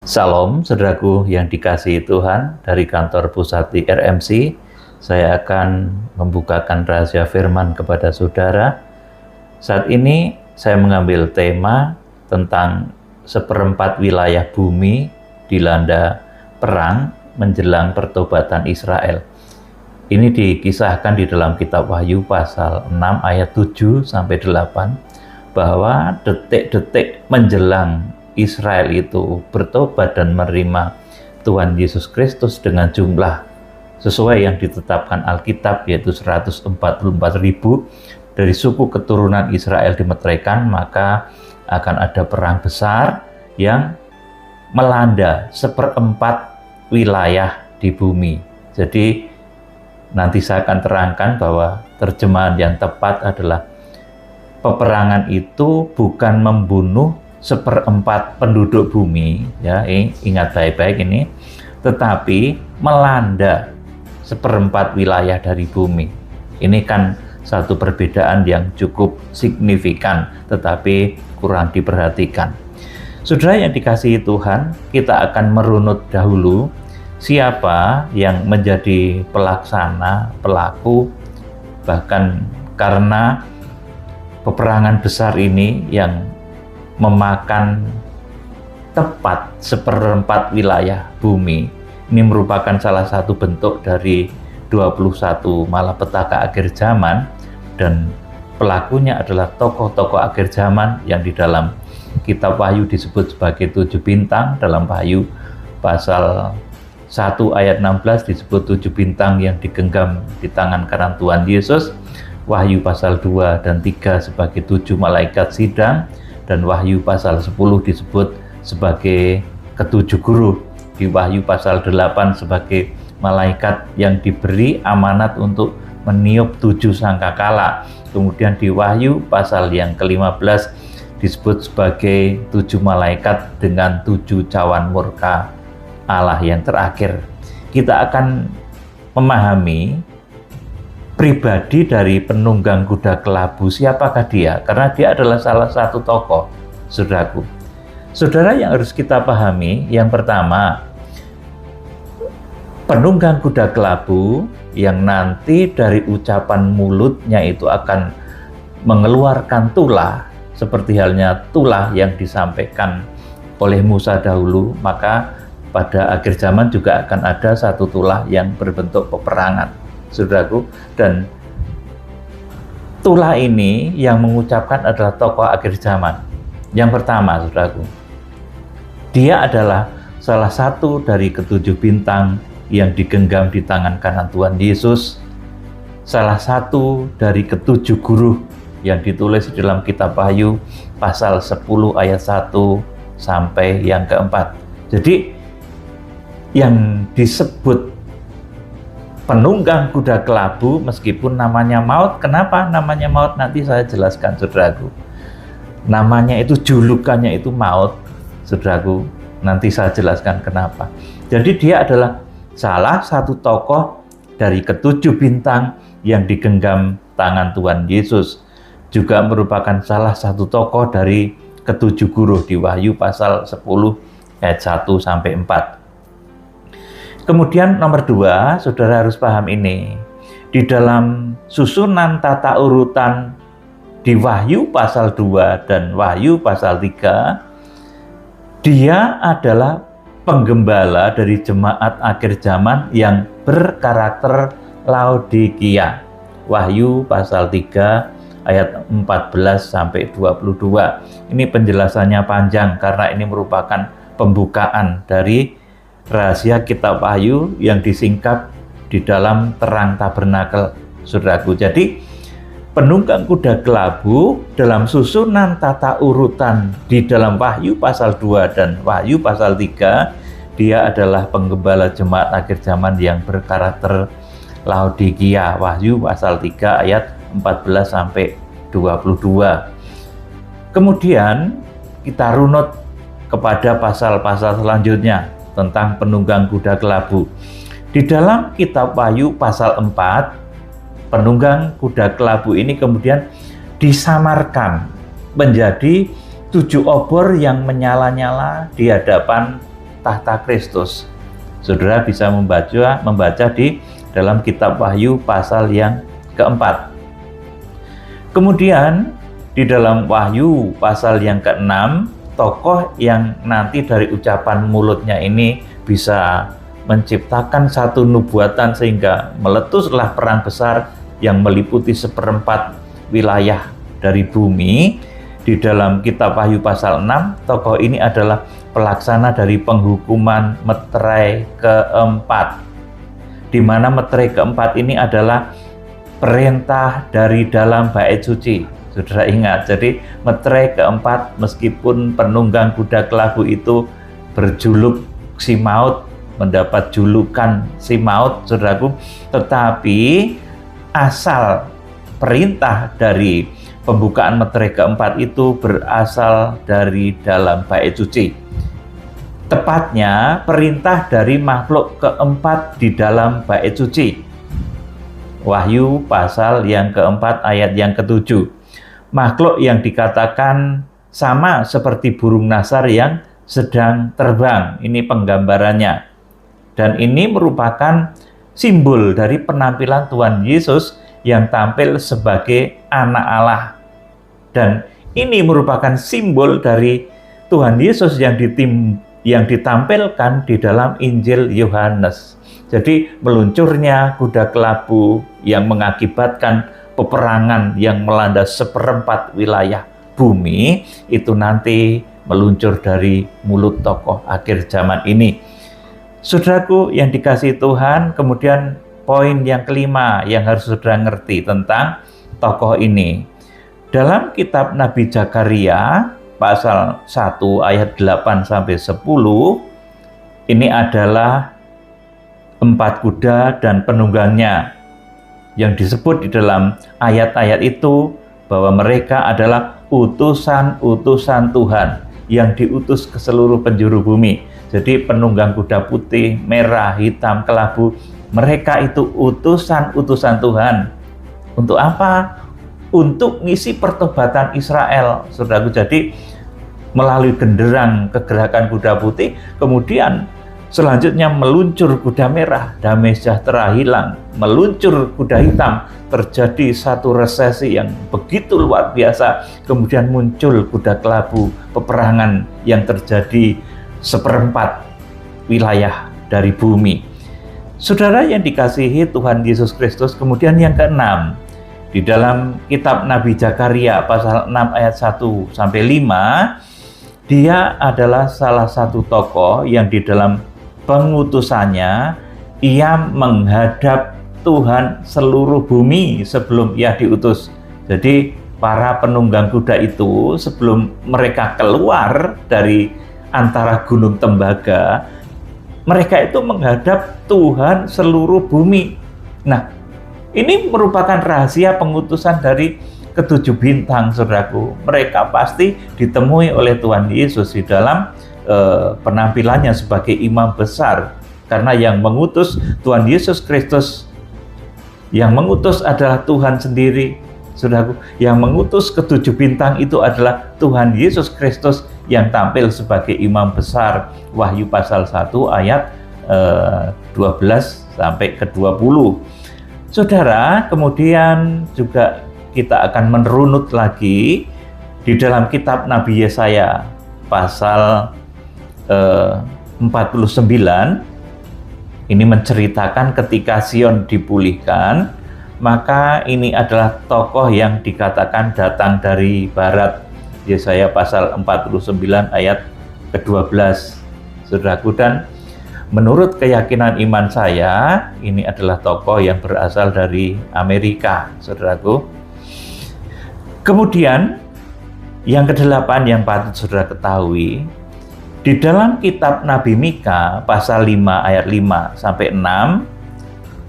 Salam, saudaraku yang dikasihi Tuhan, dari kantor pusat di RMC. Saya akan membukakan rahasia firman kepada saudara. Saat ini saya mengambil tema tentang seperempat wilayah bumi dilanda perang menjelang pertobatan Israel. Ini dikisahkan di dalam kitab Wahyu pasal 6 ayat 7 sampai 8 bahwa detik-detik menjelang Israel itu bertobat dan menerima Tuhan Yesus Kristus dengan jumlah sesuai yang ditetapkan Alkitab, yaitu 144.000 dari suku keturunan Israel dimeteraikan, maka akan ada perang besar yang melanda seperempat wilayah di bumi. Jadi nanti saya akan terangkan bahwa terjemahan yang tepat adalah peperangan itu bukan membunuh seperempat penduduk bumi, ya, ingat baik-baik ini, tetapi melanda seperempat wilayah dari bumi. Ini kan satu perbedaan yang cukup signifikan, tetapi kurang diperhatikan. Saudara yang dikasihi Tuhan, kita akan merunut dahulu siapa yang menjadi pelaksana, pelaku, bahkan karena peperangan besar ini yang memakan tepat seperempat wilayah bumi. Ini merupakan salah satu bentuk dari 21 malapetaka akhir zaman, dan pelakunya adalah tokoh-tokoh akhir zaman yang di dalam kitab Wahyu disebut sebagai 7 bintang. Dalam Wahyu pasal 1 ayat 16 disebut 7 bintang yang digenggam di tangan kanan Tuhan Yesus. Wahyu pasal 2 dan 3 sebagai 7 malaikat sidang, dan Wahyu pasal 10 disebut sebagai ketujuh guru. Di Wahyu pasal 8 sebagai malaikat yang diberi amanat untuk meniup 7 sangkakala. Kemudian di Wahyu pasal yang ke-15 disebut sebagai 7 malaikat dengan 7 cawan murka Allah yang terakhir. Kita akan memahami pribadi dari penunggang kuda kelabu. Siapakah dia? Karena dia adalah salah satu tokoh, saudaraku. Saudara yang harus kita pahami, yang pertama, penunggang kuda kelabu yang nanti dari ucapan mulutnya itu akan mengeluarkan tulah, seperti halnya tulah yang disampaikan oleh Musa dahulu, maka pada akhir zaman juga akan ada satu tulah yang berbentuk peperangan, saudaraku. Dan tulah ini yang mengucapkan adalah tokoh akhir zaman. Yang pertama, saudaraku, dia adalah salah satu dari ketujuh bintang yang digenggam di tangan kanan Tuhan Yesus, salah satu dari ketujuh guru yang ditulis di dalam kitab Wahyu pasal 10 ayat 1 sampai yang keempat. Jadi yang disebut penunggang kuda kelabu meskipun namanya maut. Kenapa namanya maut? Nanti saya jelaskan, saudaraku. Namanya itu, julukannya itu maut, saudaraku. Nanti saya jelaskan kenapa. Jadi dia adalah salah satu tokoh dari ketujuh bintang yang digenggam tangan Tuhan Yesus. Juga merupakan salah satu tokoh dari ketujuh guru di Wahyu pasal 10 ayat 1 sampai 4. Kemudian nomor 2, saudara harus paham ini. Di dalam susunan tata urutan di Wahyu pasal 2 dan Wahyu pasal 3, dia adalah penggembala dari jemaat akhir zaman yang berkarakter Laodikia. Wahyu pasal 3 ayat 14 sampai 22. Ini penjelasannya panjang karena ini merupakan pembukaan dari rahasia kitab Wahyu yang disingkap di dalam terang tabernakel, saudaraku. Jadi penunggang kuda kelabu dalam susunan tata urutan di dalam Wahyu pasal 2 dan Wahyu pasal 3, dia adalah penggembala jemaat akhir zaman yang berkarakter Laodikia. Wahyu pasal 3 ayat 14 sampai 22. Kemudian kita runut kepada pasal-pasal selanjutnya tentang penunggang kuda kelabu. Di dalam kitab Wahyu pasal 4, penunggang kuda kelabu ini kemudian disamarkan menjadi 7 obor yang menyala-nyala di hadapan tahta Kristus. Saudara bisa membaca di dalam kitab Wahyu pasal yang keempat. Kemudian di dalam Wahyu pasal yang keenam, tokoh yang nanti dari ucapan mulutnya ini bisa menciptakan satu nubuatan sehingga meletuslah perang besar yang meliputi 1/4 wilayah dari bumi. Di dalam kitab Wahyu pasal 6, tokoh ini adalah pelaksana dari penghukuman meterai keempat, di mana meterai keempat ini adalah perintah dari dalam bait suci. Saudara ingat, jadi meterai keempat meskipun penunggang kuda kelabu itu berjuluk si maut, mendapat julukan si maut, saudaraku, tetapi asal perintah dari pembukaan meterai keempat itu berasal dari dalam bait suci. Tepatnya perintah dari makhluk keempat di dalam bait suci. Wahyu pasal yang keempat ayat yang ketujuh. Makhluk yang dikatakan sama seperti burung nasar yang sedang terbang. Ini penggambarannya. Dan ini merupakan simbol dari penampilan Tuhan Yesus yang tampil sebagai anak Allah. Dan ini merupakan simbol dari Tuhan Yesus yang ditampilkan di dalam Injil Yohanes. Jadi meluncurnya kuda kelabu yang mengakibatkan peperangan yang melanda 1/4 wilayah bumi itu nanti meluncur dari mulut tokoh akhir zaman ini. Saudaraku yang dikasihi Tuhan, kemudian poin yang kelima yang harus saudara ngerti tentang tokoh ini. Dalam kitab Nabi Zakaria pasal 1 ayat 8-10, ini adalah 4 kuda dan penunggangnya. Yang disebut di dalam ayat-ayat itu bahwa mereka adalah utusan-utusan Tuhan yang diutus ke seluruh penjuru bumi. Jadi penunggang kuda putih, merah, hitam, kelabu, mereka itu utusan-utusan Tuhan. Untuk apa? Untuk ngisi pertobatan Israel, saudaraku. Jadi melalui genderang kegerakan kuda putih, kemudian selanjutnya meluncur kuda merah, damai sejahtera hilang, meluncur kuda hitam, terjadi satu resesi yang begitu luar biasa, kemudian muncul kuda kelabu, peperangan yang terjadi 1/4 wilayah dari bumi. Saudara yang dikasihi Tuhan Yesus Kristus, kemudian yang keenam, di dalam kitab Nabi Zakaria pasal 6 ayat 1-5, dia adalah salah satu tokoh yang di dalam pengutusannya ia menghadap Tuhan seluruh bumi sebelum ia diutus. Jadi para penunggang kuda itu sebelum mereka keluar dari antara gunung tembaga, mereka itu menghadap Tuhan seluruh bumi. Nah, ini merupakan rahasia pengutusan dari ke-7 bintang, saudaraku. Mereka pasti ditemui oleh Tuhan Yesus di dalam penampilannya sebagai imam besar. Karena yang mengutus Tuhan Yesus Kristus, yang mengutus adalah Tuhan sendiri, saudaraku. Yang mengutus ke-7 bintang itu adalah Tuhan Yesus Kristus yang tampil sebagai imam besar. Wahyu pasal 1 ayat 12-20. Saudara, kemudian juga kita akan merunut lagi di dalam kitab Nabi Yesaya pasal 49. Ini menceritakan ketika Sion dipulihkan, maka ini adalah tokoh yang dikatakan datang dari barat. Yesaya pasal 49 ayat ke-12. Saudaraku, dan menurut keyakinan iman saya, ini adalah tokoh yang berasal dari Amerika, saudaraku. Kemudian, yang ke-8 yang patut saudara ketahui, di dalam kitab Nabi Mika, pasal 5 ayat 5-6,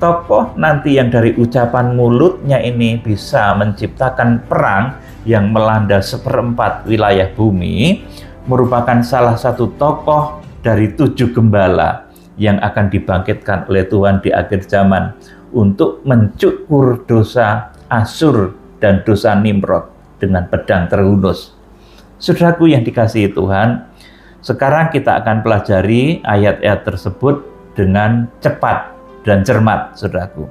tokoh nanti yang dari ucapan mulutnya ini bisa menciptakan perang yang melanda 1/4 wilayah bumi, merupakan salah satu tokoh dari 7 gembala yang akan dibangkitkan oleh Tuhan di akhir zaman untuk mencukur dosa Asyur dan dosa Nimrod dengan pedang terhunus. Saudaraku yang dikasihi Tuhan, Sekarang kita akan pelajari ayat-ayat tersebut dengan cepat dan cermat, saudaraku.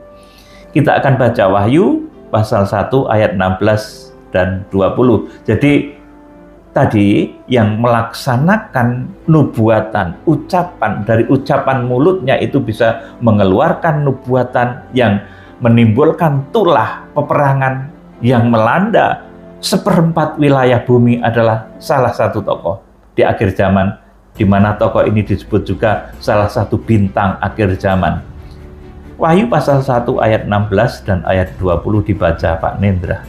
Kita akan baca Wahyu pasal 1 ayat 16 dan 20. Jadi tadi yang melaksanakan nubuatan, ucapan dari ucapan mulutnya itu bisa mengeluarkan nubuatan yang menimbulkan tulah peperangan yang melanda seperempat wilayah bumi adalah salah satu tokoh di akhir zaman, di mana tokoh ini disebut juga salah satu bintang akhir zaman. Wahyu pasal 1 ayat 16 dan ayat 20 dibaca Pak Nendra.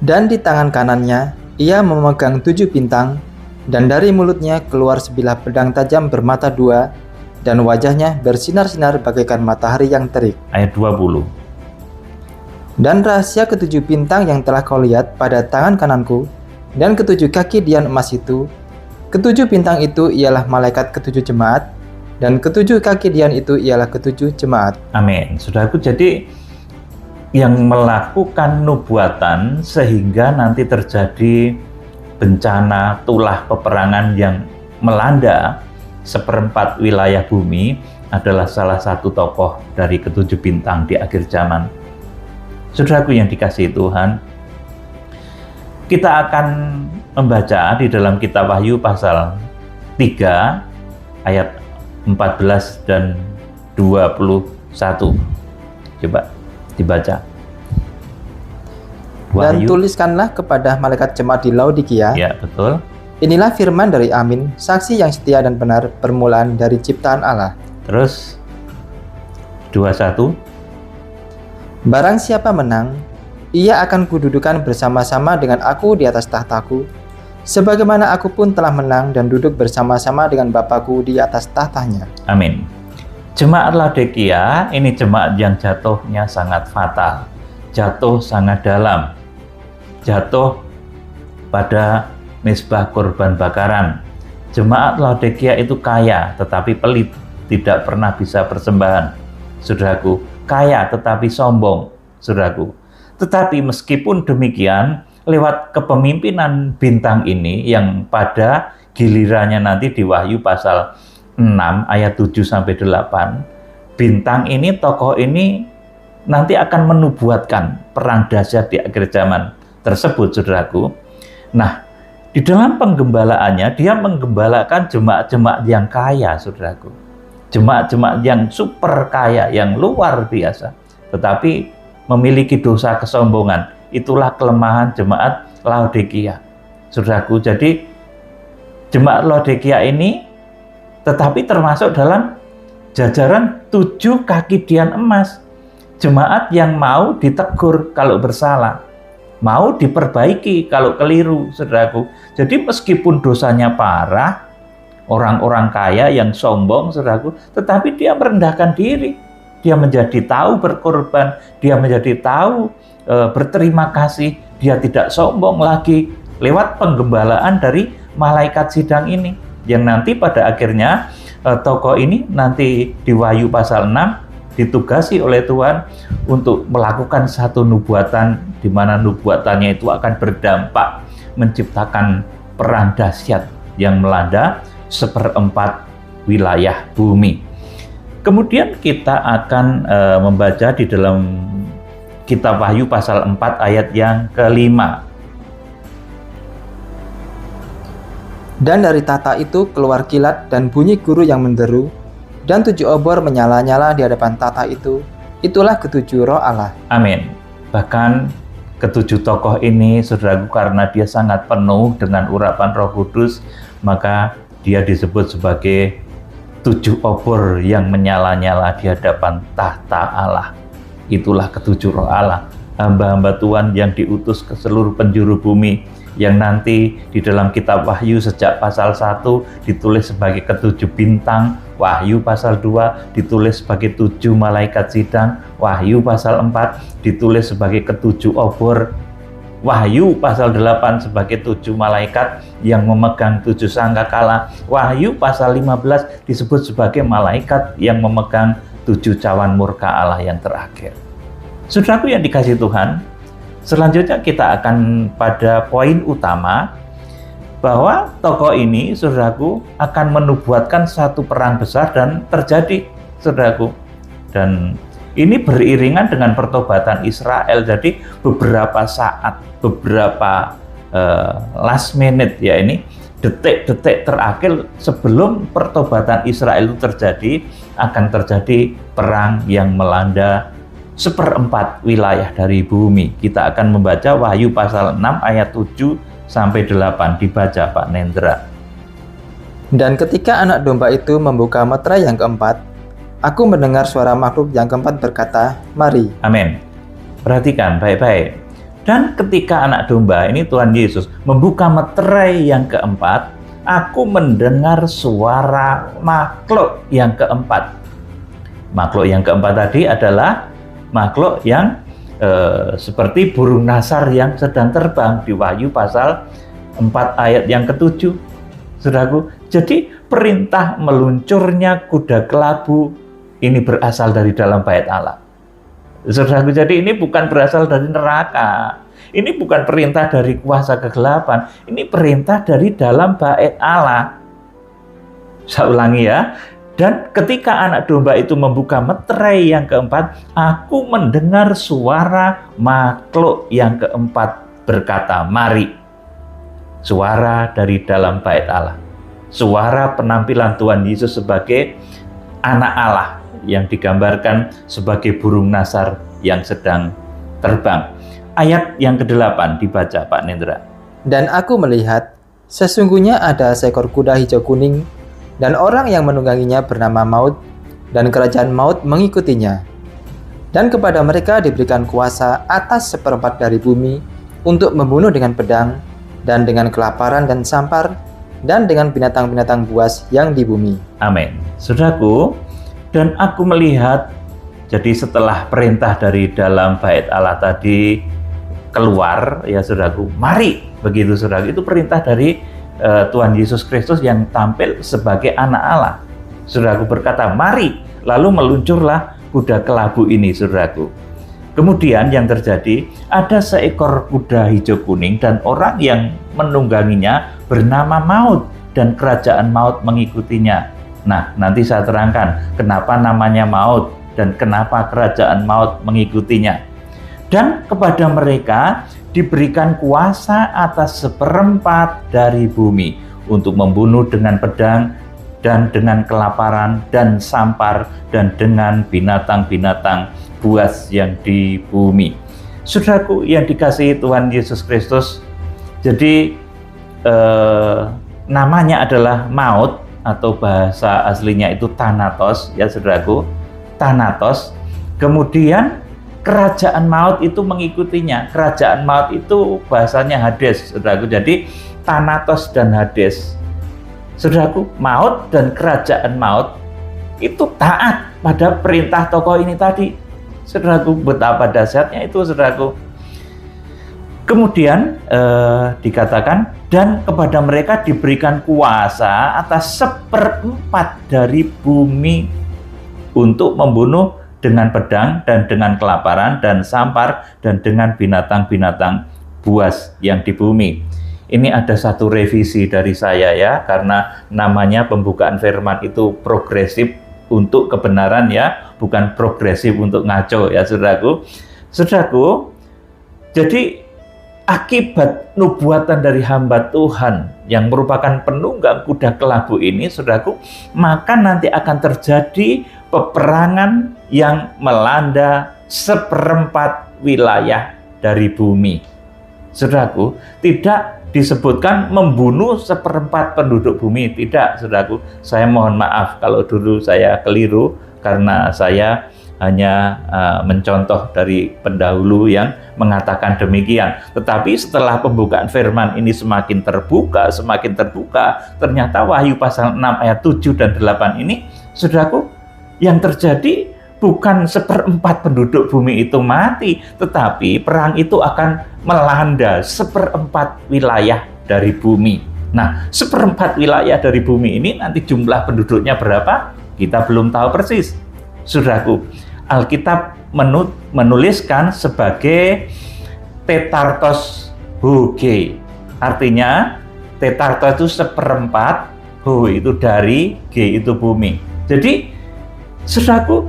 Dan di tangan kanannya ia memegang 7 bintang, dan dari mulutnya keluar sebilah pedang tajam bermata 2, dan wajahnya bersinar-sinar bagaikan matahari yang terik. Ayat 20. Dan rahasia ketujuh bintang yang telah kau lihat pada tangan kananku, dan ketujuh kaki dian emas itu, ketujuh bintang itu ialah malaikat ketujuh jemaat, dan ketujuh kaki dian itu ialah ketujuh jemaat. Amin. Saudaraku, jadi yang melakukan nubuatan sehingga nanti terjadi bencana tulah peperangan yang melanda seperempat wilayah bumi adalah salah satu tokoh dari ketujuh bintang di akhir zaman. Saudaraku yang dikasihi Tuhan, kita akan membaca di dalam kitab Wahyu pasal 3 ayat 14 dan 21. Coba dibaca. Dan tuliskanlah kepada malaikat jemaat di Laodikia. Ya, betul. Inilah firman dari Amin, saksi yang setia dan benar, permulaan dari ciptaan Allah. Terus 21. Barang siapa menang, ia akan kududukan bersama-sama dengan aku di atas tahtaku, sebagaimana aku pun telah menang dan duduk bersama-sama dengan Bapakku di atas tahtanya. Amin. Jemaat Laodikia ini jemaat yang jatuhnya sangat fatal, jatuh sangat dalam, jatuh pada mezbah korban bakaran. Jemaat Laodikia itu kaya tetapi pelit, tidak pernah bisa persembahan. Saudaraku, kaya tetapi sombong, saudaraku. Tetapi meskipun demikian, lewat kepemimpinan bintang ini yang pada gilirannya nanti di Wahyu pasal 6 ayat 7 sampai 8, bintang ini, tokoh ini nanti akan menubuatkan perang dahsyat di akhir zaman tersebut, saudaraku. Nah, di dalam penggembalaannya dia menggembalakan jemaat-jemaat yang kaya, saudaraku. Jemaat-jemaat yang super kaya, yang luar biasa, tetapi memiliki dosa kesombongan. Itulah kelemahan jemaat Laodikia, saudaraku. Jadi jemaat Laodikia ini tetapi termasuk dalam jajaran 7 kaki dian emas, jemaat yang mau ditegur kalau bersalah, mau diperbaiki kalau keliru, saudaraku. Jadi meskipun dosanya parah, orang-orang kaya yang sombong, saudaraku, tetapi dia merendahkan diri. Dia menjadi tahu berkorban, dia menjadi tahu berterima kasih, dia tidak sombong lagi lewat penggembalaan dari malaikat sidang ini. Yang nanti pada akhirnya tokoh ini nanti di Wahyu pasal 6 ditugasi oleh Tuhan untuk melakukan satu nubuatan, di mana nubuatannya itu akan berdampak menciptakan perang dahsyat yang melanda seperempat wilayah bumi. Kemudian kita akan membaca di dalam kitab Wahyu pasal 4 ayat yang ke-5. Dan dari tahta itu keluar kilat dan bunyi guru yang menderu, dan 7 obor menyala-nyala di hadapan tahta itu. Itulah ketujuh roh Allah. Amin. Bahkan ketujuh tokoh ini, saudaraku, karena dia sangat penuh dengan urapan Roh Kudus, maka dia disebut sebagai 7 obor yang menyala-nyala di hadapan tahta Allah. Itulah ketujuh roh Allah, hamba-hamba Tuhan yang diutus ke seluruh penjuru bumi, yang nanti di dalam kitab Wahyu sejak pasal 1 ditulis sebagai ketujuh bintang, Wahyu pasal 2 ditulis sebagai 7 malaikat sidang, Wahyu pasal 4 ditulis sebagai ketujuh obor, Wahyu pasal 8 sebagai 7 malaikat yang memegang 7 sangkakala, Wahyu pasal 15 disebut sebagai malaikat yang memegang 7 cawan murka Allah yang terakhir. Saudaraku yang dikasihi Tuhan, selanjutnya kita akan pada poin utama, bahwa tokoh ini, saudaraku, akan menubuatkan satu perang besar dan terjadi, saudaraku. Dan ini beriringan dengan pertobatan Israel. Jadi beberapa saat, beberapa last minute ya, ini detik-detik terakhir sebelum pertobatan Israel itu terjadi, akan terjadi perang yang melanda 1/4 wilayah dari bumi. Kita akan membaca Wahyu pasal 6 ayat 7 sampai 8, dibaca Pak Nendra. Dan ketika anak domba itu membuka meterai yang keempat, aku mendengar suara makhluk yang keempat berkata, "Mari." Amin. Perhatikan baik-baik. Dan ketika anak domba, ini Tuhan Yesus, membuka meterai yang keempat, aku mendengar suara makhluk yang keempat. Makhluk yang keempat tadi adalah makhluk yang seperti burung nasar yang sedang terbang di Wahyu pasal 4 ayat yang ke-7, saudaraku. Jadi perintah meluncurnya kuda kelabu ini berasal dari dalam bait Allah, saudaraku. Jadi ini bukan berasal dari neraka, ini bukan perintah dari kuasa kegelapan, ini perintah dari dalam bait Allah. Saya ulangi ya. Dan ketika anak domba itu membuka meterai yang keempat, aku mendengar suara makhluk yang keempat berkata, "Mari." Suara dari dalam bait Allah. Suara penampilan Tuhan Yesus sebagai anak Allah yang digambarkan sebagai burung nasar yang sedang terbang. Ayat yang ke-8 dibaca Pak Nendra. Dan aku melihat, sesungguhnya ada seekor kuda hijau kuning, dan orang yang menungganginya bernama Maut, dan kerajaan Maut mengikutinya. Dan kepada mereka diberikan kuasa atas 1/4 dari bumi untuk membunuh dengan pedang, dan dengan kelaparan dan sampar, dan dengan binatang-binatang buas yang di bumi. Amin. Saudaraku, dan aku melihat, jadi setelah perintah dari dalam bait Allah tadi keluar, ya saudaraku, mari, begitu saudaraku, itu perintah dari Tuhan Yesus Kristus yang tampil sebagai anak Allah. Saudaraku berkata, "Mari." Lalu meluncurlah kuda kelabu ini, saudaraku. Kemudian yang terjadi, ada seekor kuda hijau kuning dan orang yang menungganginya bernama Maut, dan kerajaan Maut mengikutinya. Nah, nanti saya terangkan kenapa namanya Maut dan kenapa kerajaan Maut mengikutinya. Dan kepada mereka diberikan kuasa atas 1/4 dari bumi untuk membunuh dengan pedang, dan dengan kelaparan dan sampar, dan dengan binatang-binatang buas yang di bumi. Saudaraku yang dikasihi Tuhan Yesus Kristus, jadi namanya adalah Maut, atau bahasa aslinya itu Thanatos, ya saudaraku, Thanatos. Kemudian kerajaan Maut itu mengikutinya. Kerajaan Maut itu bahasanya Hades, saudaraku. Jadi Thanatos dan Hades. Saudaraku, Maut dan kerajaan Maut itu taat pada perintah tokoh ini tadi. Saudaraku, betapa dahsyatnya itu, saudaraku. Kemudian dikatakan, dan kepada mereka diberikan kuasa atas 1/4 dari bumi untuk membunuh dengan pedang, dan dengan kelaparan dan sampar, dan dengan binatang-binatang buas yang di bumi. Ini ada satu revisi dari saya ya, karena namanya pembukaan firman itu progresif untuk kebenaran ya, bukan progresif untuk ngaco ya, saudaraku. Saudaraku, jadi akibat nubuatan dari hamba Tuhan yang merupakan penunggang kuda kelabu ini, saudaraku, maka nanti akan terjadi peperangan yang melanda 1/4 wilayah dari bumi. Saudaraku, tidak disebutkan membunuh 1/4 penduduk bumi, tidak, saudaraku. Saya mohon maaf kalau dulu saya keliru, karena saya hanya mencontoh dari pendahulu yang mengatakan demikian. Tetapi setelah pembukaan firman ini semakin terbuka, ternyata Wahyu pasal 6 ayat 7 dan 8 ini, saudaraku, yang terjadi bukan 1/4 penduduk bumi itu mati, tetapi perang itu akan melanda 1/4 wilayah dari bumi. Nah, 1/4 wilayah dari bumi ini nanti jumlah penduduknya berapa? Kita belum tahu persis. Saudaraku, Alkitab menuliskan sebagai tetartos hoge. Artinya tetarta itu seperempat, ho itu dari, G itu bumi. Jadi saudaraku,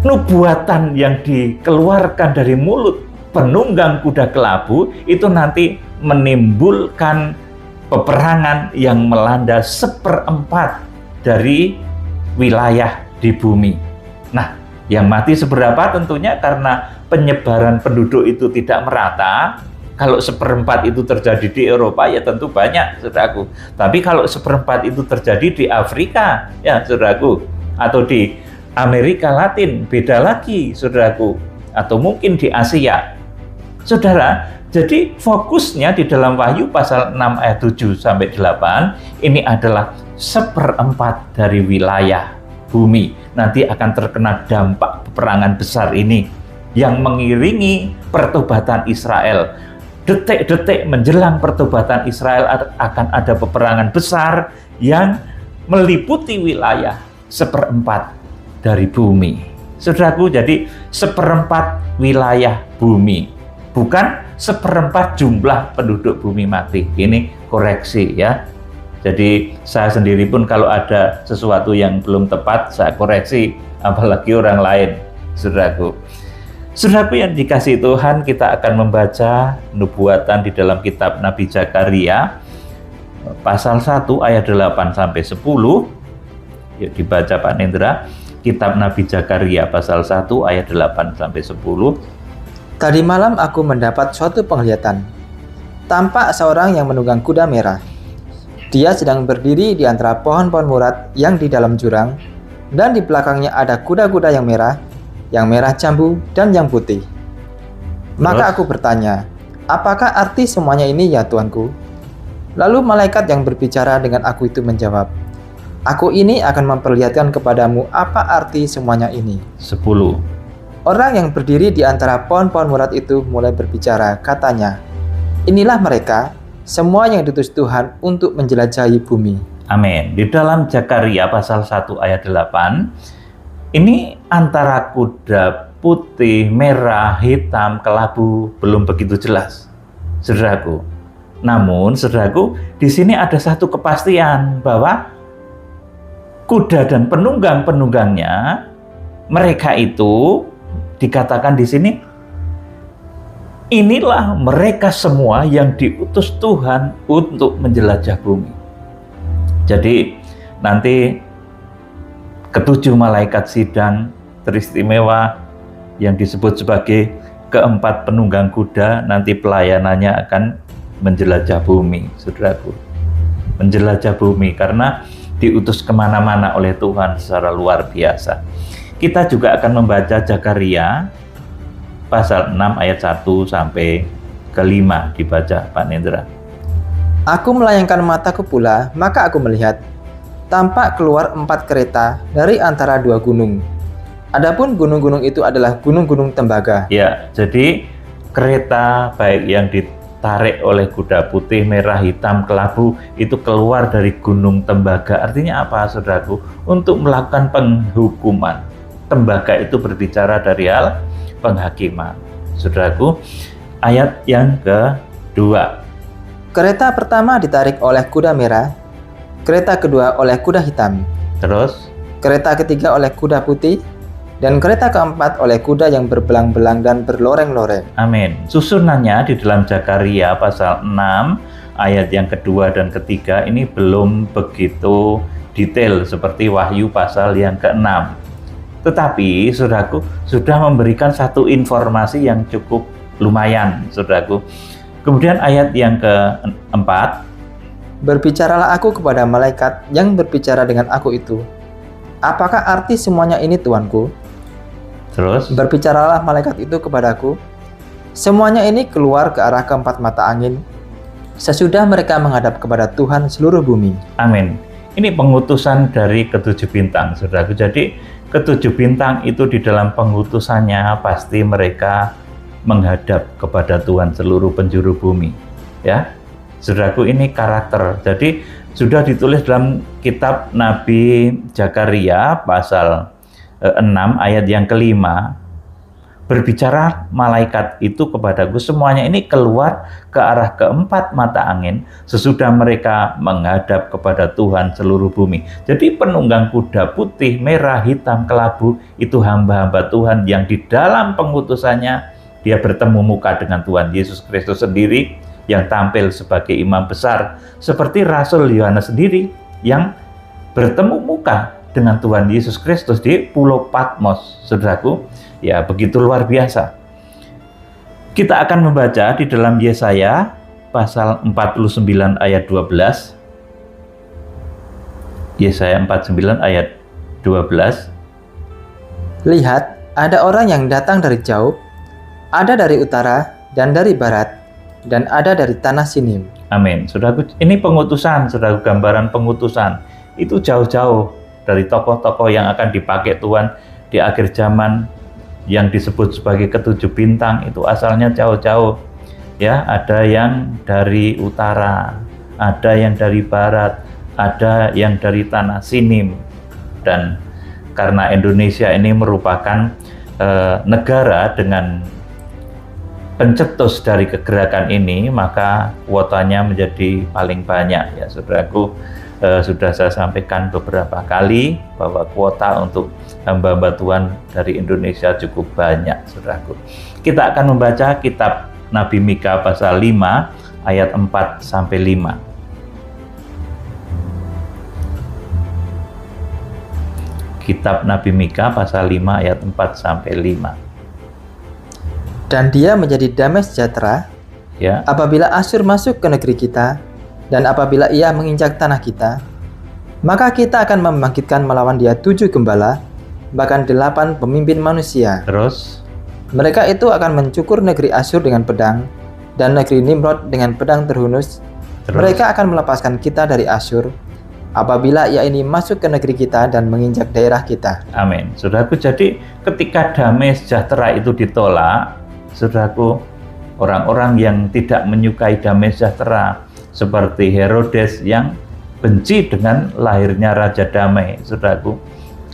nubuatan yang dikeluarkan dari mulut penunggang kuda kelabu itu nanti menimbulkan peperangan yang melanda seperempat dari wilayah di bumi. Nah, yang mati seberapa tentunya karena penyebaran penduduk itu tidak merata. Kalau seperempat itu terjadi di Eropa ya tentu banyak, saudaraku. Tapi kalau seperempat itu terjadi di Afrika, ya saudaraku, atau di Amerika Latin, beda lagi, saudaraku. Atau mungkin di Asia. Saudara, jadi fokusnya di dalam Wahyu pasal 6 ayat 7 sampai 8 ini adalah seperempat dari wilayah bumi nanti akan terkena dampak peperangan besar ini yang mengiringi pertobatan Israel. Detik-detik menjelang pertobatan Israel akan ada peperangan besar yang meliputi wilayah seperempat dari bumi. Saudaraku, jadi seperempat wilayah bumi, bukan seperempat jumlah penduduk bumi mati. Ini koreksi ya. Jadi saya sendiri pun kalau ada sesuatu yang belum tepat, saya koreksi, apalagi orang lain, saudaraku. Saudaraku yang dikasihi Tuhan, kita akan membaca nubuatan di dalam kitab Nabi Zakaria pasal 1 ayat 8 sampai 10. Yuk dibaca Pak Nendra. Kitab Nabi Zakaria pasal 1 ayat 8 sampai 10. Tadi malam aku mendapat suatu penglihatan. Tampak seorang yang menunggang kuda merah. Dia sedang berdiri di antara pohon-pohon murad yang di dalam jurang, dan di belakangnya ada kuda-kuda yang merah jambu, dan yang putih. Maka aku bertanya, apakah arti semuanya ini ya Tuanku? Lalu malaikat yang berbicara dengan aku itu menjawab, aku ini akan memperlihatkan kepadamu apa arti semuanya ini. 10. Orang yang berdiri di antara pohon-pohon murad itu mulai berbicara, katanya, inilah mereka, semua yang diutus Tuhan untuk menjelajahi bumi. Amin. Di dalam Zakaria pasal 1 ayat 8, ini antara kuda putih, merah, hitam, kelabu belum begitu jelas, saudaraku. Namun, saudaraku, di sini ada satu kepastian bahwa kuda dan penunggang-penunggangnya, mereka itu dikatakan di sini, inilah mereka semua yang diutus Tuhan untuk menjelajah bumi. Jadi nanti ketujuh malaikat sidang teristimewa yang disebut sebagai keempat penunggang kuda nanti pelayanannya akan menjelajah bumi, saudaraku. Menjelajah bumi karena diutus kemana-mana oleh Tuhan secara luar biasa. Kita juga akan membaca Zakaria pasal 6 ayat 1 sampai ke 5, dibaca Pak Nendra. Aku melayangkan mataku pula, maka aku melihat, tampak keluar 4 kereta dari antara 2 gunung. Adapun gunung-gunung itu adalah gunung-gunung tembaga. Ya, jadi kereta baik yang ditarik oleh kuda putih, merah, hitam, kelabu itu keluar dari gunung tembaga. Artinya apa, saudaraku? Untuk melakukan penghukuman. Tembaga itu berbicara dari hal penghakiman. Saudaraku, ayat yang kedua. Kereta pertama ditarik oleh kuda merah, kereta kedua oleh kuda hitam, Terus, kereta ketiga oleh kuda putih, dan kereta keempat oleh kuda yang berbelang-belang dan berloreng-loreng. amin. Susunannya di dalam Zakaria pasal 6 ayat yang kedua dan ketiga ini belum begitu detail seperti Wahyu pasal yang ke-6. Tetapi saudaraku sudah memberikan satu informasi yang cukup lumayan, saudaraku. Kemudian ayat yang keempat, Berbicaralah aku kepada malaikat yang berbicara dengan aku itu. Apakah arti semuanya ini Tuanku? terus, Berbicaralah malaikat itu kepadaku. Semuanya ini keluar ke arah keempat mata angin, sesudah mereka menghadap kepada Tuhan seluruh bumi. amin. Ini pengutusan dari ketujuh bintang, saudaraku. Jadi ketujuh bintang itu di dalam pengutusannya pasti mereka menghadap kepada Tuhan seluruh penjuru bumi. Ya, saudaraku, ini karakter. Jadi sudah ditulis dalam kitab Nabi Zakaria pasal 6 ayat yang kelima berbicara malaikat itu kepadaku, semuanya ini keluar ke arah keempat mata angin sesudah mereka menghadap kepada Tuhan seluruh bumi. Jadi penunggang kuda putih, merah, hitam, kelabu itu hamba-hamba Tuhan yang di dalam pengutusannya dia bertemu muka dengan Tuhan Yesus Kristus sendiri yang tampil sebagai imam besar, seperti Rasul Yohanes sendiri yang bertemu muka dengan Tuhan Yesus Kristus di Pulau Patmos. Saudaraku, ya begitu luar biasa. Kita akan membaca di dalam Yesaya pasal 49 ayat 12. Yesaya 49 ayat 12. Lihat, ada orang yang datang dari jauh, ada dari utara dan dari barat, dan ada dari tanah Sinim. Amin. Saudaraku, ini pengutusan, saudaraku, gambaran pengutusan. Itu jauh-jauh dari tokoh-tokoh yang akan dipakai Tuhan di akhir zaman, yang disebut sebagai ketujuh bintang itu asalnya jauh-jauh. Ya, ada yang dari utara, ada yang dari barat, ada yang dari tanah Sinim. Dan karena Indonesia ini merupakan negara dengan pencetus dari kegerakan ini, maka kuotanya menjadi paling banyak. Ya, saudaraku, sudah saya sampaikan beberapa kali bahwa kuota untuk hamba-hamba Tuhan dari Indonesia cukup banyak, saudaraku. Kita akan membaca kitab Nabi Mika pasal 5 ayat 4 sampai 5. Kitab Nabi Mika pasal 5 ayat 4 sampai 5. Dan dia menjadi damai sejahtera Ya. apabila Asyur masuk ke negeri kita, dan apabila ia menginjak tanah kita, maka kita akan membangkitkan melawan dia 7 gembala, bahkan 8 pemimpin manusia. Terus Mereka itu akan mencukur negeri Asyur dengan pedang, dan negeri Nimrod dengan pedang terhunus. Mereka akan melepaskan kita dari Asyur, apabila ia ini masuk ke negeri kita dan menginjak daerah kita. amin. Saudaraku, jadi ketika damai sejahtera itu ditolak, saudaraku, orang-orang yang tidak menyukai damai sejahtera seperti Herodes yang benci dengan lahirnya Raja Damai, saudaraku,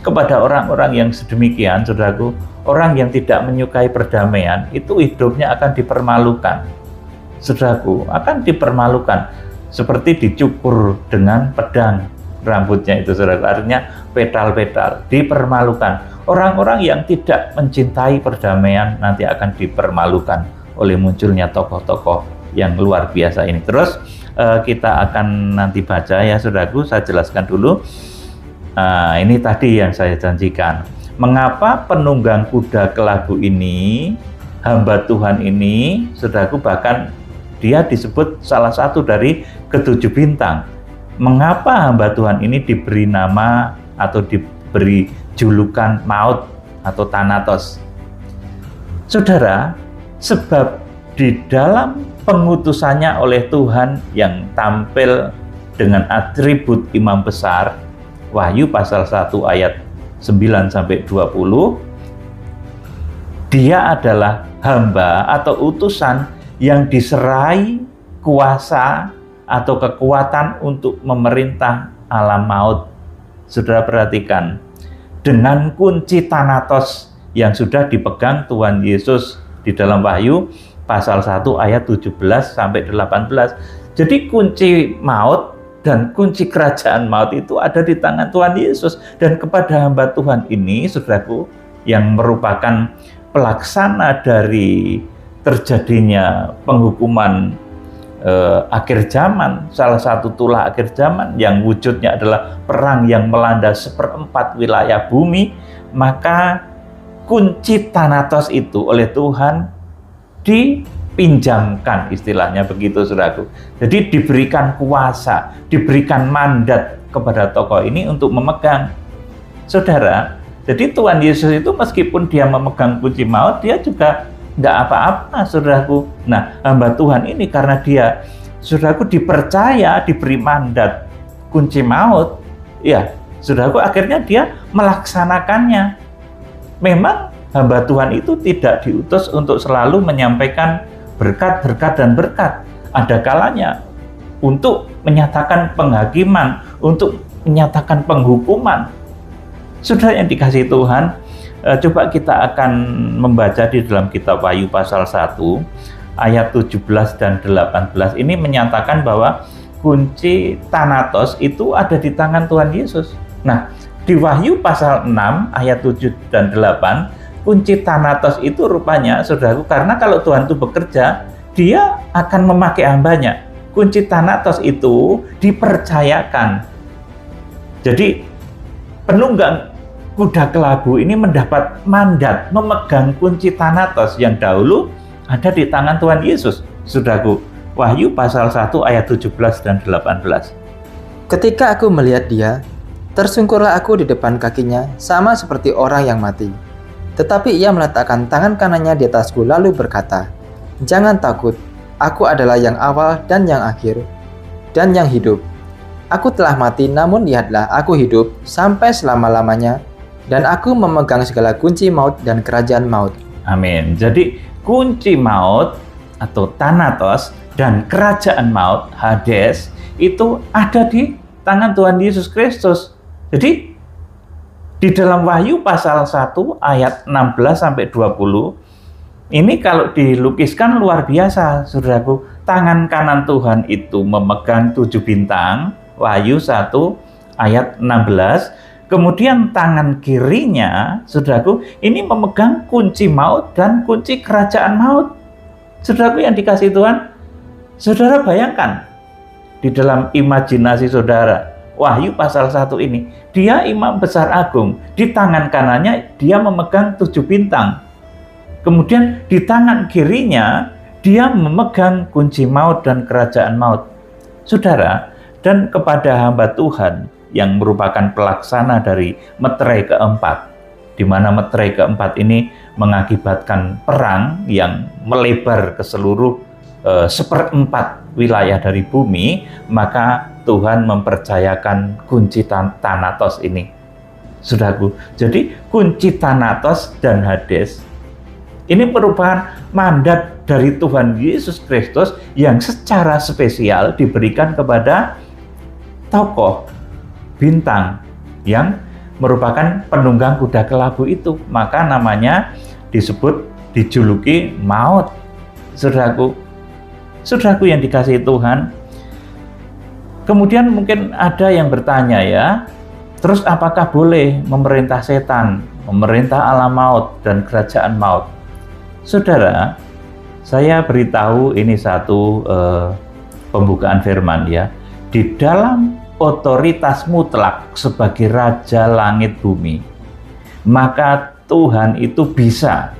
kepada orang-orang yang sedemikian, saudaraku, orang yang tidak menyukai perdamaian itu hidupnya akan dipermalukan, saudaraku, akan dipermalukan seperti dicukur dengan pedang rambutnya itu, saudaraku, artinya petal-petal, dipermalukan. Orang-orang yang tidak mencintai perdamaian nanti akan dipermalukan oleh munculnya tokoh-tokoh yang luar biasa ini. Terus kita akan nanti baca, ya saudaraku, saya jelaskan dulu. Ini tadi yang saya janjikan. Mengapa penunggang kuda kelabu ini, hamba Tuhan ini, saudaraku, bahkan dia disebut salah satu dari ketujuh bintang. Mengapa hamba Tuhan ini diberi nama atau diberi julukan maut atau Thanatos? Saudara, sebab di dalam pengutusannya oleh Tuhan yang tampil dengan atribut imam besar, Wahyu pasal 1 ayat 9 sampai 20, dia adalah hamba atau utusan yang diserai kuasa atau kekuatan untuk memerintah alam maut. Saudara perhatikan, dengan kunci Thanatos yang sudah dipegang Tuhan Yesus di dalam Wahyu pasal 1 ayat 17 sampai 18. Jadi kunci maut dan kunci kerajaan maut itu ada di tangan Tuhan Yesus. Dan kepada hamba Tuhan ini, saudaraku, yang merupakan pelaksana dari terjadinya penghukuman akhir zaman, salah satu tulah akhir zaman yang wujudnya adalah perang yang melanda 1/4 wilayah bumi, maka kunci Thanatos itu oleh Tuhan dipinjamkan, istilahnya begitu, saudaraku. Jadi diberikan kuasa, diberikan mandat kepada tokoh ini untuk memegang. Saudara, jadi Tuhan Yesus itu meskipun dia memegang kunci maut, dia juga nggak apa-apa, saudaraku. Nah, hamba Tuhan ini karena dia, saudaraku, dipercaya, diberi mandat kunci maut, ya, saudaraku, akhirnya dia melaksanakannya. Memang hamba Tuhan itu tidak diutus untuk selalu menyampaikan berkat, berkat, dan berkat. Ada kalanya untuk menyatakan penghakiman, untuk menyatakan penghukuman. Saudara yang dikasihi Tuhan, Coba kita akan membaca di dalam kitab Wahyu pasal 1 ayat 17 dan 18. Ini menyatakan bahwa kunci Thanatos itu ada di tangan Tuhan Yesus. Nah, di Wahyu pasal 6 ayat 7 dan 8, kunci Thanatos itu rupanya, saudaraku, karena kalau Tuhan itu bekerja, dia akan memakai hambanya. Kunci Thanatos itu dipercayakan. Jadi penunggang kuda kelabu ini mendapat mandat memegang kunci Thanatos yang dahulu ada di tangan Tuhan Yesus. Saudaraku, Wahyu pasal 1 ayat 17 dan 18. Ketika aku melihat dia, tersungkurlah aku di depan kakinya, sama seperti orang yang mati. Tetapi ia meletakkan tangan kanannya di atasku lalu berkata, "Jangan takut, aku adalah yang awal dan yang akhir, dan yang hidup. Aku telah mati, namun lihatlah aku hidup sampai selama-lamanya, dan aku memegang segala kunci maut dan kerajaan maut." Amin. Jadi kunci maut atau Thanatos dan kerajaan maut, Hades, itu ada di tangan Tuhan Yesus Kristus. Jadi di dalam Wahyu pasal 1 ayat 16 sampai 20, ini kalau dilukiskan luar biasa, saudaraku. Tangan kanan Tuhan itu memegang 7 bintang, Wahyu 1 ayat 16. Kemudian tangan kirinya, saudaraku, ini memegang kunci maut dan kunci kerajaan maut. Saudaraku yang dikasihi Tuhan, saudara bayangkan di dalam imajinasi saudara, Wahyu pasal 1 ini, dia imam besar agung, di tangan kanannya dia memegang 7 bintang. Kemudian di tangan kirinya dia memegang kunci maut dan kerajaan maut. Saudara, dan kepada hamba Tuhan yang merupakan pelaksana dari meterai keempat, di mana meterai keempat ini mengakibatkan perang yang melebar ke seluruh 1/4 wilayah dari bumi, maka Tuhan mempercayakan kunci Thanatos ini. Saudaraku, jadi kunci Thanatos dan Hades ini merupakan mandat dari Tuhan Yesus Kristus yang secara spesial diberikan kepada tokoh bintang yang merupakan penunggang kuda kelabu itu. Maka namanya disebut, dijuluki maut. Saudaraku yang dikasihi Tuhan, kemudian mungkin ada yang bertanya ya, terus apakah boleh memerintah setan, memerintah alam maut dan kerajaan maut? Saudara, saya beritahu ini satu pembukaan firman ya. Di dalam otoritas mutlak sebagai Raja Langit Bumi, maka Tuhan itu bisa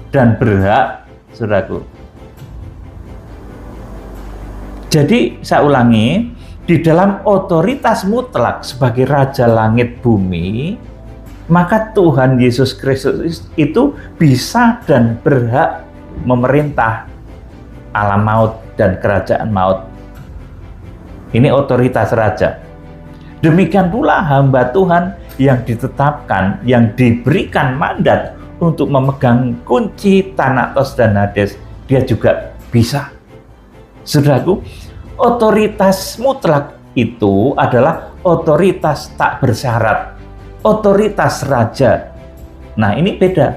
dan berhak, saudaraku. Jadi saya ulangi, di dalam otoritas mutlak sebagai Raja Langit Bumi, maka Tuhan Yesus Kristus itu bisa dan berhak memerintah alam maut dan kerajaan maut. Ini otoritas Raja. Demikian pula hamba Tuhan yang ditetapkan, yang diberikan mandat untuk memegang kunci Thanatos dan Hades, dia juga bisa. Saudaraku, otoritas mutlak itu adalah otoritas tak bersyarat, otoritas raja. Nah, ini beda.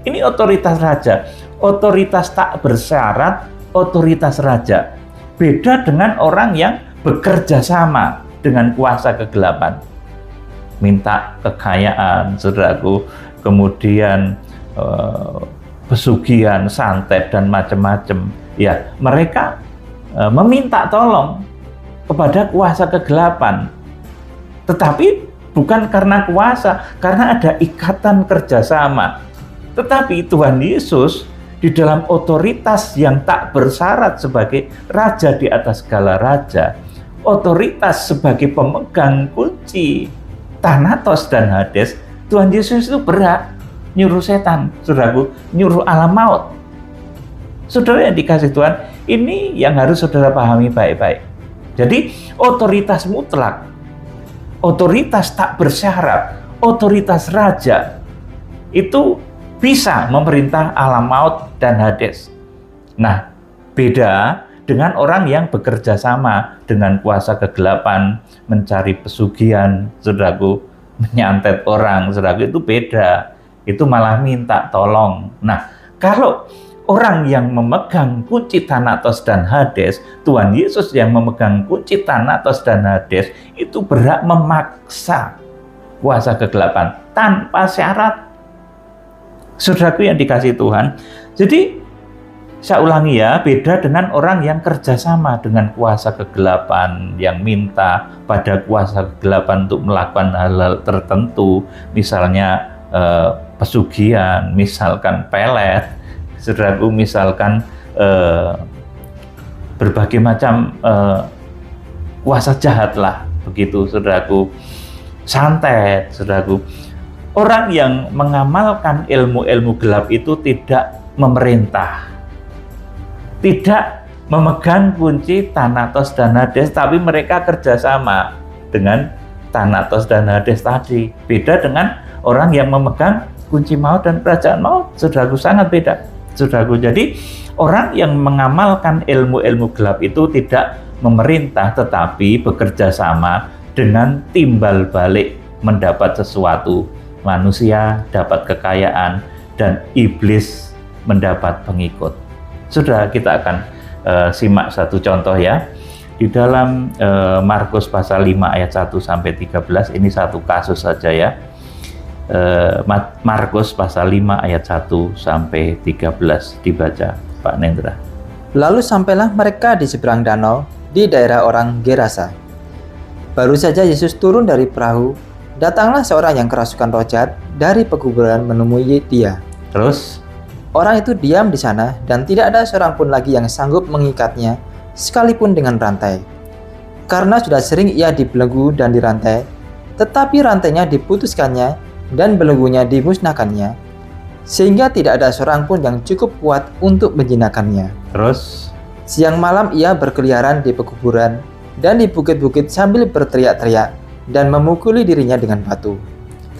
Ini otoritas raja, otoritas tak bersyarat, otoritas raja. Beda dengan orang yang bekerja sama dengan kuasa kegelapan, minta kekayaan, saudaraku, kemudian pesugihan, santet dan macam-macam. Ya, mereka meminta tolong kepada kuasa kegelapan, tetapi bukan karena kuasa, karena ada ikatan kerjasama. Tetapi Tuhan Yesus di dalam otoritas yang tak bersyarat sebagai Raja di atas segala raja, otoritas sebagai pemegang kunci Thanatos dan Hades, Tuhan Yesus itu berhak nyuruh setan, saudaraku, nyuruh alam maut. Saudara yang dikasih Tuhan, ini yang harus saudara pahami baik-baik. Jadi otoritas mutlak, otoritas tak bersyarat, otoritas raja itu bisa memerintah alam maut dan Hades. Nah, beda dengan orang yang bekerja sama dengan kuasa kegelapan, mencari pesugihan, saudaraku, menyantet orang, saudaraku, itu beda. itu malah minta tolong. Nah, kalau orang yang memegang kunci Thanatos dan Hades, Tuhan Yesus yang memegang kunci Thanatos dan Hades, itu berhak memaksa kuasa kegelapan tanpa syarat. Saudaraku yang dikasihi Tuhan, jadi saya ulangi ya, beda dengan orang yang kerjasama dengan kuasa kegelapan, yang minta pada kuasa kegelapan untuk melakukan hal-hal tertentu, misalnya pesugihan, misalkan pelet, saudaraku, misalkan berbagai macam kuasa jahat lah, begitu saudaraku, santet, saudaraku. Orang yang mengamalkan ilmu-ilmu gelap itu tidak memerintah, tidak memegang kunci Thanatos dan Hades, tapi mereka kerjasama dengan Thanatos dan Hades tadi. Beda dengan orang yang memegang kunci maut dan kerajaan maut, saudaraku, sangat beda, saudaraku. Jadi orang yang mengamalkan ilmu-ilmu gelap itu tidak memerintah, tetapi bekerja sama dengan timbal balik mendapat sesuatu. Manusia dapat kekayaan dan iblis mendapat pengikut. Sudah, kita akan simak satu contoh ya. Di dalam Markus pasal 5 ayat 1 sampai 13, ini satu kasus saja ya. Markus pasal 5 ayat 1 sampai 13, dibaca Pak Nendra. Lalu sampailah mereka di seberang danau di daerah orang Gerasa. Baru saja Yesus turun dari perahu, datanglah seorang yang kerasukan roh jahat dari pekuburan menemui dia. Terus orang itu diam di sana dan tidak ada seorang pun lagi yang sanggup mengikatnya sekalipun dengan rantai. Karena sudah sering ia dibelenggu dan dirantai, tetapi rantainya diputuskannya dan belenggunya dimusnahkannya, sehingga tidak ada seorang pun yang cukup kuat untuk menjinakkannya. Terus siang malam ia berkeliaran di pekuburan dan di bukit-bukit sambil berteriak-teriak dan memukuli dirinya dengan batu.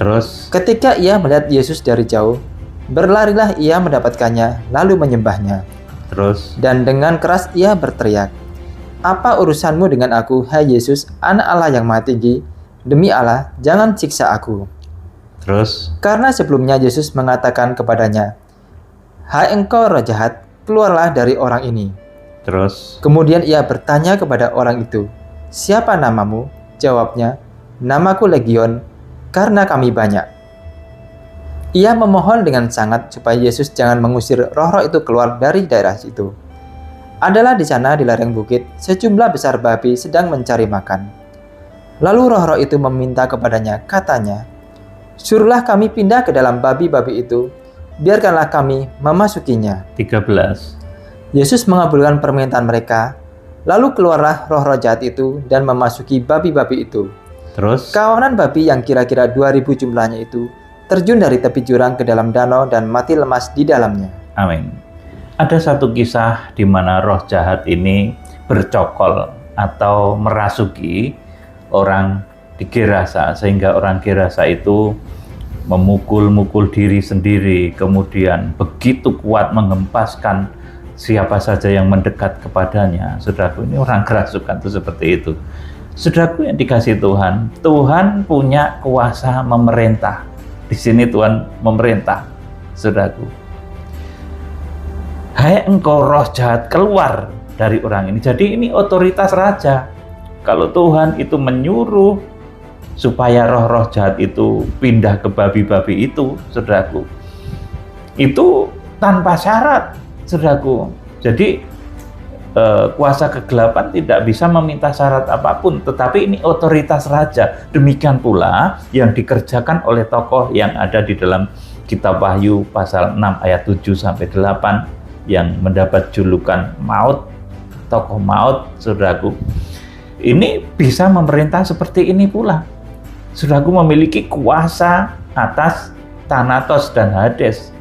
Terus ketika ia melihat Yesus dari jauh, berlarilah ia mendapatkannya lalu menyembahnya. Terus Dan dengan keras ia berteriak, "Apa urusanmu dengan aku, hai Yesus, Anak Allah yang Maha Tinggi? Demi Allah, jangan siksa aku." Terus Karena sebelumnya Yesus mengatakan kepadanya, "Hai engkau roh jahat, keluarlah dari orang ini." Terus Kemudian ia bertanya kepada orang itu, "Siapa namamu?" Jawabnya, "Namaku Legion, karena kami banyak." Ia memohon dengan sangat supaya Yesus jangan mengusir roh-roh itu keluar dari daerah situ. Adalah di sana di lereng bukit, sejumlah besar babi sedang mencari makan. Lalu roh-roh itu meminta kepadanya, katanya, "Suruhlah kami pindah ke dalam babi-babi itu, biarkanlah kami memasukinya." 13. Yesus mengabulkan permintaan mereka, lalu keluarlah roh-roh jahat itu dan memasuki babi-babi itu. Terus Kawanan babi yang kira-kira 2000 jumlahnya itu terjun dari tepi jurang ke dalam danau dan mati lemas di dalamnya. amin. Ada satu kisah di mana roh jahat ini bercokol atau merasuki orang di Gerasa, sehingga orang Gerasa itu memukul-mukul diri sendiri, kemudian begitu kuat mengempaskan siapa saja yang mendekat kepadanya. Saudaraku, ini orang kerasukan itu seperti itu. Saudaraku yang dikasihi Tuhan, Tuhan punya kuasa memerintah. Di sini Tuhan memerintah, saudaraku. Hai engkau roh jahat, keluar dari orang ini. Jadi ini otoritas raja. Kalau Tuhan itu menyuruh supaya roh-roh jahat itu pindah ke babi-babi itu, saudaraku, itu tanpa syarat, saudaraku. Jadi kuasa kegelapan tidak bisa meminta syarat apapun, tetapi ini otoritas raja. Demikian pula yang dikerjakan oleh tokoh yang ada di dalam kitab Wahyu pasal 6 ayat 7 sampai 8 yang mendapat julukan maut, tokoh maut, saudaraku. Ini bisa memerintah seperti ini pula. Saudaraku, memiliki kuasa atas Thanatos dan Hades.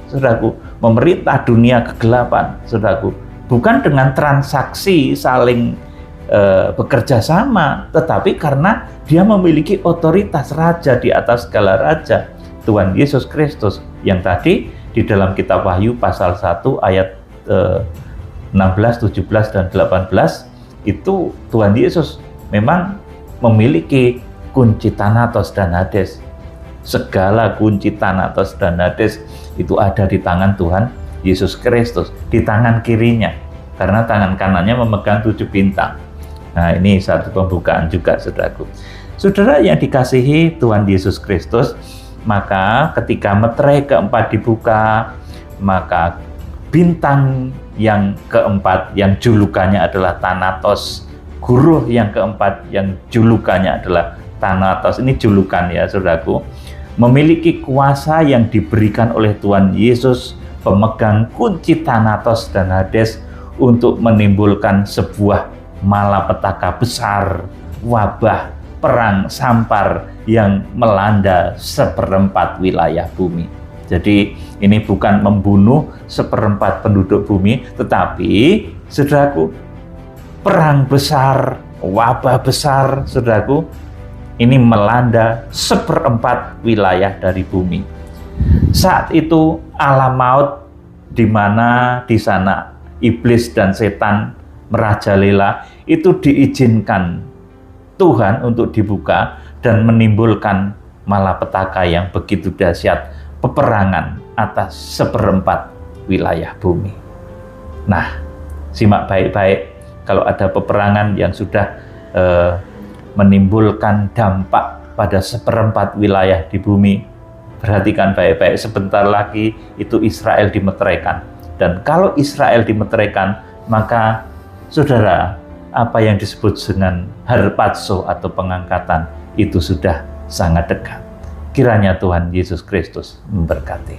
Saudaraku, memerintah dunia kegelapan, saudaraku. Bukan dengan transaksi saling bekerja sama, tetapi karena dia memiliki otoritas raja di atas segala raja, Tuhan Yesus Kristus, yang tadi di dalam kitab Wahyu pasal 1 ayat 16, 17, dan 18, itu Tuhan Yesus memang memiliki kunci Thanatos dan Hades. Segala kunci Thanatos dan Hades itu ada di tangan Tuhan Yesus Kristus, di tangan kirinya, karena tangan kanannya memegang 7 bintang. Nah, ini satu pembukaan juga, saudaraku. Saudara yang dikasihi Tuhan Yesus Kristus, maka ketika meterai keempat dibuka, maka bintang yang keempat yang julukannya adalah Thanatos, guru yang keempat yang julukannya adalah Thanatos, ini julukan ya saudaraku, memiliki kuasa yang diberikan oleh Tuhan Yesus, pemegang kunci Thanatos dan Hades, untuk menimbulkan sebuah malapetaka besar, wabah, perang, sampar yang melanda 1/4 wilayah bumi. Jadi ini bukan membunuh 1/4 penduduk bumi, tetapi saudaraku, perang besar, wabah besar, saudaraku, ini melanda 1/4 wilayah dari bumi. Saat itu alam maut, di mana di sana iblis dan setan merajalela, itu diizinkan Tuhan untuk dibuka dan menimbulkan malapetaka yang begitu dahsyat, peperangan atas 1/4 wilayah bumi. Nah, simak baik-baik, kalau ada peperangan yang sudah menimbulkan dampak pada 1/4 wilayah di bumi, perhatikan baik-baik, sebentar lagi itu Israel dimeteraikan. Dan kalau Israel dimeteraikan, maka saudara, apa yang disebut dengan harpazo atau pengangkatan itu sudah sangat dekat. Kiranya Tuhan Yesus Kristus memberkati.